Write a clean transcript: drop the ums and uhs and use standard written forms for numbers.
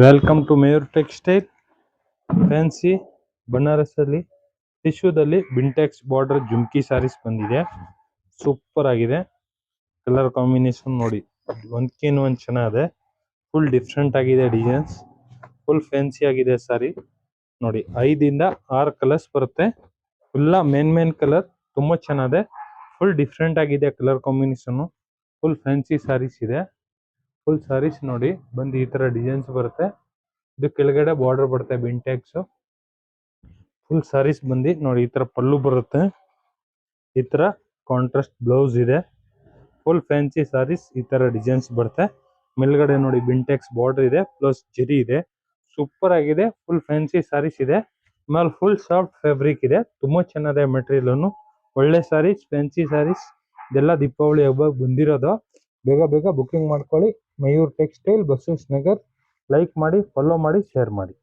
Welcome to Mayur textile. Fancy ಬನಾರಸಲ್ಲಿ ಟಿಶ್ಯೂದಲ್ಲಿ Bintex border jhumki sarees ಬಂದಿದೆ. ಸೂಪರ್ ಆಗಿದೆ. ಕಲರ್ ಕಾಂಬಿನೇಷನ್ ನೋಡಿ, ಒಂದ್ಕಿನ್ ಒಂದ್ ಚೆನ್ನಾಗಿದೆ. ಫುಲ್ ಡಿಫ್ರೆಂಟ್ ಆಗಿದೆ ಡಿಸೈನ್ಸ್. ಫುಲ್ ಫ್ಯಾನ್ಸಿ ಆಗಿದೆ ಸಾರಿ ನೋಡಿ. 5 ಇಂದ 6 ಕಲರ್ಸ್ ಬರುತ್ತೆ. ಫುಲ್ಲ ಮೇನ್ ಕಲರ್ ತುಂಬಾ ಚೆನ್ನಾಗಿದೆ. ಫುಲ್ ಡಿಫ್ರೆಂಟ್ ಆಗಿದೆ colour combination. Full fancy saris ಇದೆ. ಫುಲ್ ಸಾರೀಸ್ ನೋಡಿ ಬಂದು ಈ ತರ ಡಿಸೈನ್ಸ್ ಬರುತ್ತೆ. ಇದು ಕೆಳಗಡೆ ಬಾರ್ಡರ್ ಬರುತ್ತೆ ಬಿಂಟೆಕ್ಸ್. ಫುಲ್ ಸಾರೀಸ್ ಬಂದು ನೋಡಿ ಈ ತರ ಪಲ್ಲು ಬರುತ್ತೆ. ಈ ತರ ಕಾಂಟ್ರಾಸ್ಟ್ ಬ್ಲೌಸ್ ಇದೆ. ಫುಲ್ ಫ್ಯಾನ್ಸಿ ಸಾರೀಸ್ ಈ ತರ ಡಿಸೈನ್ಸ್ ಬರುತ್ತೆ. ಮೇಲ್ಗಡೆ ನೋಡಿ ಬಿಂಟೆಕ್ಸ್ ಬಾರ್ಡರ್ ಇದೆ, ಪ್ಲಸ್ ಜರಿ ಇದೆ. ಸೂಪರ್ ಆಗಿದೆ. ಫುಲ್ ಫ್ಯಾನ್ಸಿ ಸಾರೀಸ್ ಇದೆ. ಆಮೇಲೆ ಫುಲ್ ಸಾಫ್ಟ್ ಫ್ಯಾಬ್ರಿಕ್ ಇದೆ. ತುಂಬಾ ಚೆನ್ನಾಗಿದೆ ಮೆಟೀರಿಯಲ್. ಒಳ್ಳೆ ಸಾರೀಸ್, ಫ್ಯಾನ್ಸಿ ಸಾರೀಸ್. ಇದೆಲ್ಲ ದೀಪಾವಳಿ ಹಬ್ಬ ಬಂದಿರೋದು. ಬೇಗ ಬುಕಿಂಗ್ ಮಾಡ್ಕೊಳ್ಳಿ. ಮಯೂರ್ ಟೆಕ್ಸ್ಟೈಲ್, ಬಸವೇಶ್ವರ ನಗರ್. ಲೈಕ್ ಮಾಡಿ, ಫಾಲೋ ಮಾಡಿ, ಶೇರ್ ಮಾಡಿ.